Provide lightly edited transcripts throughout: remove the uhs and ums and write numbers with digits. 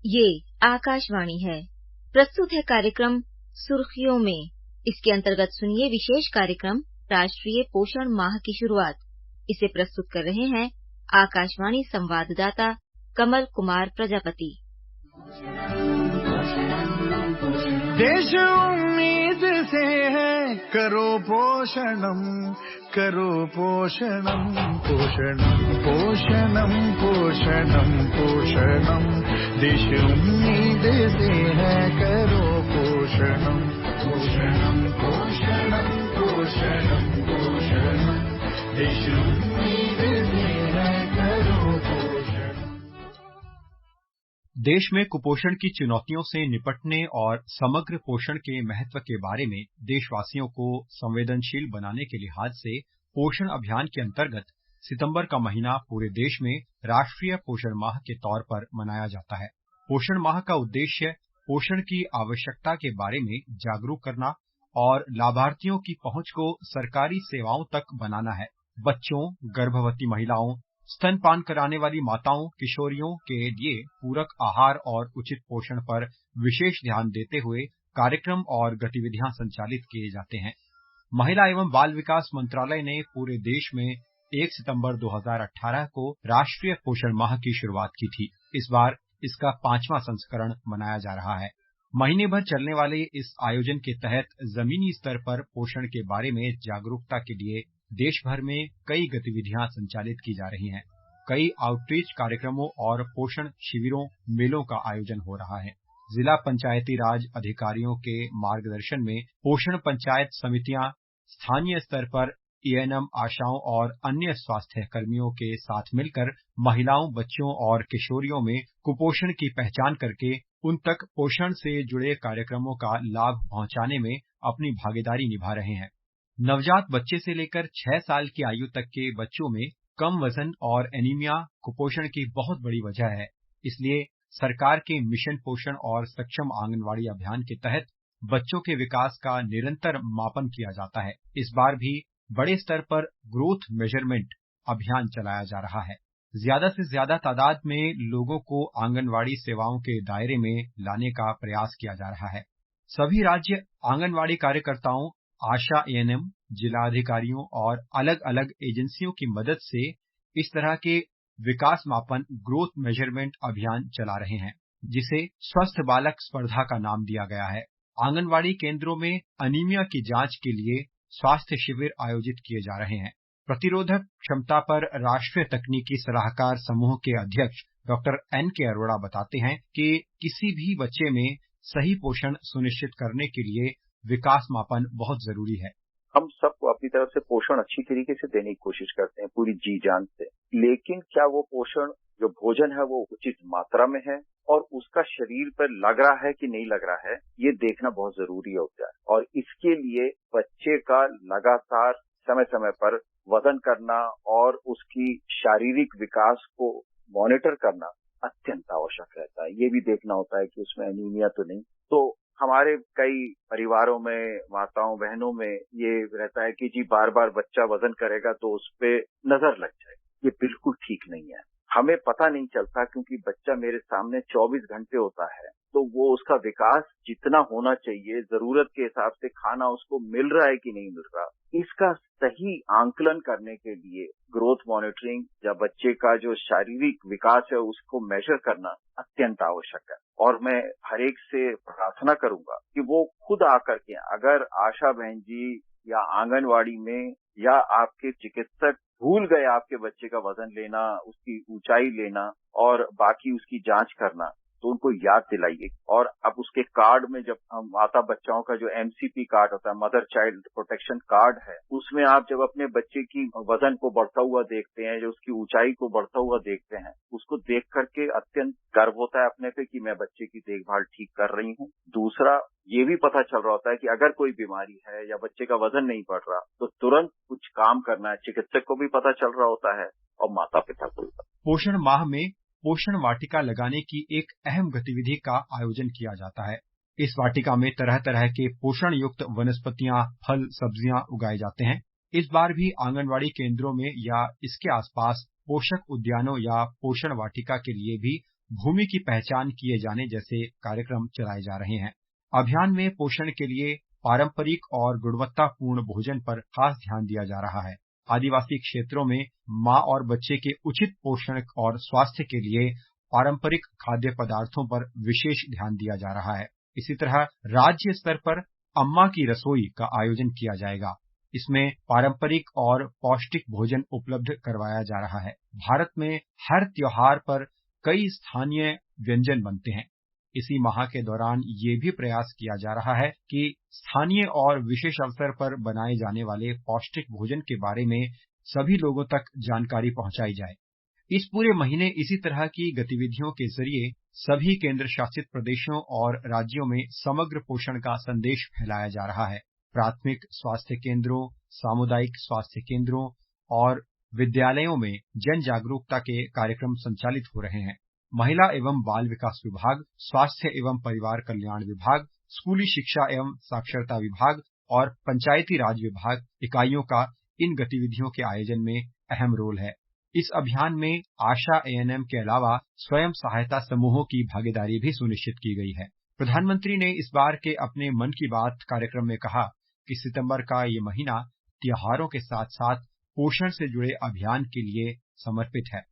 ये आकाशवाणी है। प्रस्तुत है कार्यक्रम सुर्खियों में। इसके अंतर्गत सुनिए विशेष कार्यक्रम राष्ट्रीय पोषण माह की शुरुआत। इसे प्रस्तुत कर रहे हैं आकाशवाणी संवाददाता कमल कुमार प्रजापति। देश उम्मीद से है, करो पोषणम, करो पोषणम, पोषणम पोषणम पोषणम पोषणम। देश उम्मीद से है, करो पोषणम, पोषणम पोषणम पोषणम पोषणम। देश उम्मीद से है, करो पोषणम। देश में कुपोषण की चुनौतियों से निपटने और समग्र पोषण के महत्व के बारे में देशवासियों को संवेदनशील बनाने के लिहाज से पोषण अभियान के अंतर्गत सितंबर का महीना पूरे देश में राष्ट्रीय पोषण माह के तौर पर मनाया जाता है। पोषण माह का उद्देश्य पोषण की आवश्यकता के बारे में जागरूक करना और लाभार्थियों की पहुंच को सरकारी सेवाओं तक बनाना है। बच्चों, गर्भवती महिलाओं, स्तनपान कराने वाली माताओं, किशोरियों के लिए पूरक आहार और उचित पोषण पर विशेष ध्यान देते हुए कार्यक्रम और गतिविधियां संचालित किए जाते हैं। महिला एवं बाल विकास मंत्रालय ने पूरे देश में 1 सितंबर 2018 को राष्ट्रीय पोषण माह की शुरुआत की थी। इस बार इसका 5वां संस्करण मनाया जा रहा है। महीने भर चलने वाले इस आयोजन के तहत जमीनी स्तर पर पोषण के बारे में जागरूकता के लिए देश भर में कई गतिविधियां संचालित की जा रही हैं। कई आउटरीच कार्यक्रमों और पोषण शिविरों, मेलों का आयोजन हो रहा है। जिला पंचायती राज अधिकारियों के मार्गदर्शन में पोषण पंचायत समितियां स्थानीय स्तर पर एएनएम, आशाओं और अन्य स्वास्थ्य कर्मियों के साथ मिलकर महिलाओं, बच्चों और किशोरियों में कुपोषण की पहचान करके उन तक पोषण से जुड़े कार्यक्रमों का लाभ पहुंचाने में अपनी भागीदारी निभा रहे हैं। नवजात बच्चे से लेकर 6 साल की आयु तक के बच्चों में कम वजन और एनीमिया कुपोषण की बहुत बड़ी वजह है। इसलिए सरकार के मिशन पोषण और सक्षम आंगनवाड़ी अभियान के तहत बच्चों के विकास का निरंतर मापन किया जाता है। इस बार भी बड़े स्तर पर ग्रोथ मेजरमेंट अभियान चलाया जा रहा है। ज्यादा से ज्यादा तादाद में लोगों को आंगनवाड़ी सेवाओं के दायरे में लाने का प्रयास किया जा रहा है। सभी राज्य आंगनवाड़ी कार्यकर्ताओं, आशा एएनएम, जिला अधिकारियों और अलग अलग एजेंसियों की मदद से इस तरह के विकास मापन ग्रोथ मेजरमेंट अभियान चला रहे हैं, जिसे स्वस्थ बालक स्पर्धा का नाम दिया गया है। आंगनवाड़ी केंद्रों में अनीमिया की जांच के लिए स्वास्थ्य शिविर आयोजित किए जा रहे हैं। प्रतिरोधक क्षमता पर राष्ट्रीय तकनीकी सलाहकार समूह के अध्यक्ष डॉक्टर एनके अरोड़ा बताते हैं कि किसी भी बच्चे में सही पोषण सुनिश्चित करने के लिए विकास मापन बहुत जरूरी है। हम सबको अपनी तरफ से पोषण अच्छी तरीके से देने की कोशिश करते हैं, पूरी जी जान से, लेकिन क्या वो पोषण जो भोजन है वो उचित मात्रा में है और उसका शरीर पर लग रहा है कि नहीं लग रहा है, ये देखना बहुत जरूरी होता है। और इसके लिए बच्चे का लगातार समय समय पर वजन करना और उसकी शारीरिक विकास को मॉनिटर करना अत्यंत आवश्यक रहता है। ये भी देखना होता है कि उसमें एनीमिया तो नहीं। तो हमारे कई परिवारों में, माताओं बहनों में ये रहता है कि जी बार बार बच्चा वजन करेगा तो उस पे नजर लग जाए। ये बिल्कुल ठीक नहीं है। हमें पता नहीं चलता क्योंकि बच्चा मेरे सामने 24 घंटे होता है, तो वो उसका विकास जितना होना चाहिए, जरूरत के हिसाब से खाना उसको मिल रहा है कि नहीं मिल रहा, इसका सही आंकलन करने के लिए ग्रोथ मॉनिटरिंग या बच्चे का जो शारीरिक विकास है उसको मेजर करना अत्यंत आवश्यक है। और मैं हर एक से प्रार्थना करूंगा कि वो खुद आकर के, अगर आशा बहन जी या आंगनवाड़ी में या आपके चिकित्सक भूल गए आपके बच्चे का वजन लेना, उसकी ऊंचाई लेना और बाकी उसकी जांच करना, तो उनको याद दिलाइए। और अब उसके कार्ड में जब माता बच्चाओं का जो एमसीपी कार्ड होता है, मदर चाइल्ड प्रोटेक्शन कार्ड है, उसमें आप जब अपने बच्चे की वजन को बढ़ता हुआ देखते हैं, जो उसकी ऊंचाई को बढ़ता हुआ देखते हैं, उसको देख करके अत्यंत गर्व होता है अपने पे कि मैं बच्चे की देखभाल ठीक कर रही हूँ। दूसरा, ये भी पता चल रहा होता है कि अगर कोई बीमारी है या बच्चे का वजन नहीं बढ़ रहा तो तुरंत कुछ काम करना है। चिकित्सक को भी पता चल रहा होता है और माता पिता को भी। पोषण माह में पोषण वाटिका लगाने की एक अहम गतिविधि का आयोजन किया जाता है। इस वाटिका में तरह तरह के पोषण युक्त वनस्पतियां, फल, सब्जियां उगाए जाते हैं। इस बार भी आंगनवाड़ी केंद्रों में या इसके आसपास पोषक उद्यानों या पोषण वाटिका के लिए भी भूमि की पहचान किए जाने जैसे कार्यक्रम चलाए जा रहे हैं। अभियान में पोषण के लिए पारंपरिक और गुणवत्तापूर्ण भोजन पर खास ध्यान दिया जा रहा है। आदिवासी क्षेत्रों में मां और बच्चे के उचित पोषण और स्वास्थ्य के लिए पारंपरिक खाद्य पदार्थों पर विशेष ध्यान दिया जा रहा है। इसी तरह राज्य स्तर पर अम्मा की रसोई का आयोजन किया जाएगा। इसमें पारंपरिक और पौष्टिक भोजन उपलब्ध करवाया जा रहा है। भारत में हर त्योहार पर कई स्थानीय व्यंजन बनते हैं। इसी माह के दौरान ये भी प्रयास किया जा रहा है कि स्थानीय और विशेष अवसर पर बनाए जाने वाले पौष्टिक भोजन के बारे में सभी लोगों तक जानकारी पहुंचाई जाए। इस पूरे महीने इसी तरह की गतिविधियों के जरिए सभी केंद्र शासित प्रदेशों और राज्यों में समग्र पोषण का संदेश फैलाया जा रहा है। प्राथमिक स्वास्थ्य केंद्रों, सामुदायिक स्वास्थ्य केंद्रों और विद्यालयों में जन जागरूकता के कार्यक्रम संचालित हो रहे हैं। महिला एवं बाल विकास विभाग, स्वास्थ्य एवं परिवार कल्याण विभाग, स्कूली शिक्षा एवं साक्षरता विभाग और पंचायती राज विभाग इकाइयों का इन गतिविधियों के आयोजन में अहम रोल है। इस अभियान में आशा एएनएम के अलावा स्वयं सहायता समूहों की भागीदारी भी सुनिश्चित की गई है। प्रधानमंत्री ने इस बार के अपने मन की बात कार्यक्रम में कहा कि सितंबर का ये महीना त्योहारों के साथ साथ पोषण से जुड़े अभियान के लिए समर्पित है।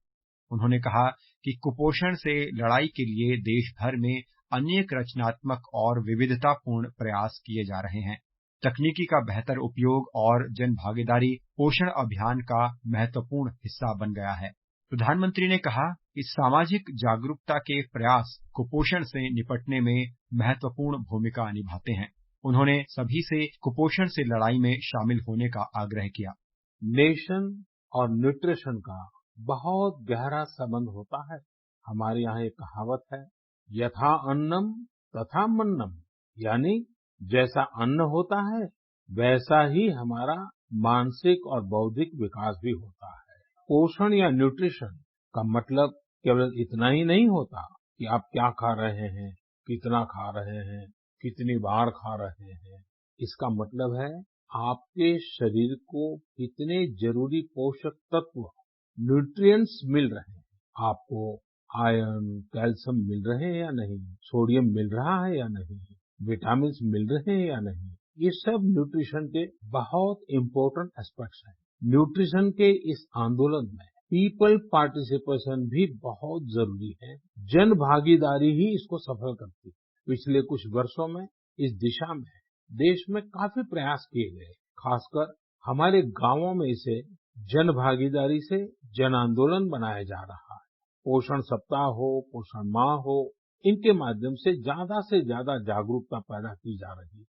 उन्होंने कहा कि कुपोषण से लड़ाई के लिए देश भर में अनेक रचनात्मक और विविधतापूर्ण प्रयास किए जा रहे हैं। तकनीकी का बेहतर उपयोग और जन भागीदारी पोषण अभियान का महत्वपूर्ण हिस्सा बन गया है। प्रधानमंत्री ने कहा कि सामाजिक जागरूकता के प्रयास कुपोषण से निपटने में महत्वपूर्ण भूमिका निभाते हैं। उन्होंने सभी से कुपोषण से लड़ाई में शामिल होने का आग्रह किया। नेशन और न्यूट्रिशन का बहुत गहरा संबंध होता है। हमारे यहाँ एक कहावत है, यथा अन्नम तथा मन्नम, यानी जैसा अन्न होता है वैसा ही हमारा मानसिक और बौद्धिक विकास भी होता है। पोषण या न्यूट्रिशन का मतलब केवल इतना ही नहीं होता कि आप क्या खा रहे हैं, कितना खा रहे हैं, कितनी बार खा रहे हैं। इसका मतलब है आपके शरीर को कितने जरूरी पोषक तत्व, न्यूट्रिएंट्स मिल रहे हैं। आपको आयरन, कैल्शियम मिल रहे हैं या नहीं, सोडियम मिल रहा है या नहीं, विटामिन मिल रहे हैं या नहीं। ये सब न्यूट्रिशन के बहुत इंपॉर्टेंट एस्पेक्ट्स हैं। न्यूट्रिशन के इस आंदोलन में पीपल पार्टिसिपेशन भी बहुत जरूरी है। जन भागीदारी ही इसको सफल करती है। पिछले कुछ वर्षों में इस दिशा में देश में काफी प्रयास किए गए। खासकर हमारे गांवों में इसे जन भागीदारी से जन आंदोलन बनाया जा रहा है। पोषण सप्ताह हो, पोषण माह हो, इनके माध्यम से ज्यादा जागरूकता पैदा की जा रही है।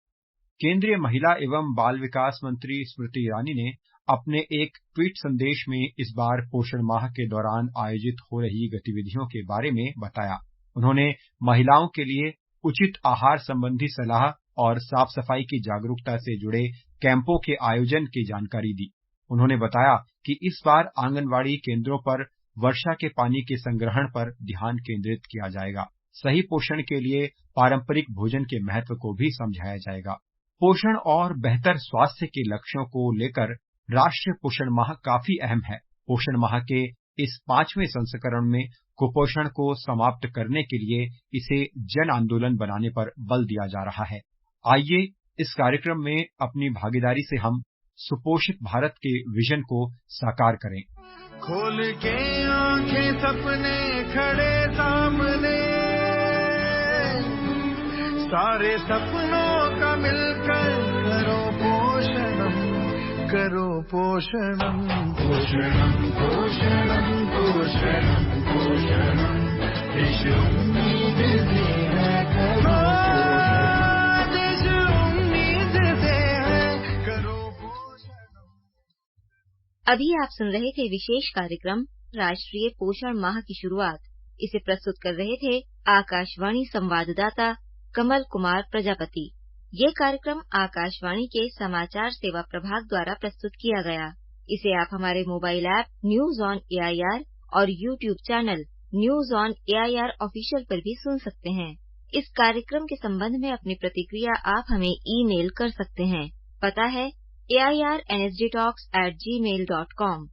केंद्रीय महिला एवं बाल विकास मंत्री स्मृति ईरानी ने अपने एक ट्वीट संदेश में इस बार पोषण माह के दौरान आयोजित हो रही गतिविधियों के बारे में बताया। उन्होंने महिलाओं के लिए उचित आहार संबंधी सलाह और साफ सफाई की जागरूकता से जुड़े कैंपों के आयोजन की जानकारी दी। उन्होंने बताया कि इस बार आंगनवाड़ी केंद्रों पर वर्षा के पानी के संग्रहण पर ध्यान केंद्रित किया जाएगा। सही पोषण के लिए पारंपरिक भोजन के महत्व को भी समझाया जाएगा। पोषण और बेहतर स्वास्थ्य के लक्ष्यों को लेकर राष्ट्रीय पोषण माह काफी अहम है। पोषण माह के इस 5वें संस्करण में कुपोषण को समाप्त करने के लिए इसे जन आंदोलन बनाने पर बल दिया जा रहा है। आइए इस कार्यक्रम में अपनी भागीदारी से हम सुपोषित भारत के विजन को साकार करें। खोल के आंखें सपने खड़े सामने, सारे सपनों का मिलकर करो पोषणम, करो पोषणम, पोषणम पोषणम पोषणम पोषणम, देश उम्मीद से है करो पोषणम, देश उम्मीद से है करो पोषणम। अभी आप सुन रहे थे विशेष कार्यक्रम राष्ट्रीय पोषण माह की शुरुआत। इसे प्रस्तुत कर रहे थे आकाशवाणी संवाददाता कमल कुमार प्रजापति। ये कार्यक्रम आकाशवाणी के समाचार सेवा प्रभाग द्वारा प्रस्तुत किया गया। इसे आप हमारे mobile app News on AIR और YouTube channel News on AIR official पर भी सुन सकते हैं। इस कार्यक्रम के संबंध में अपनी प्रतिक्रिया आप हमें ईमेल कर सकते हैं। पता है AIRNSDTalks@gmail.com।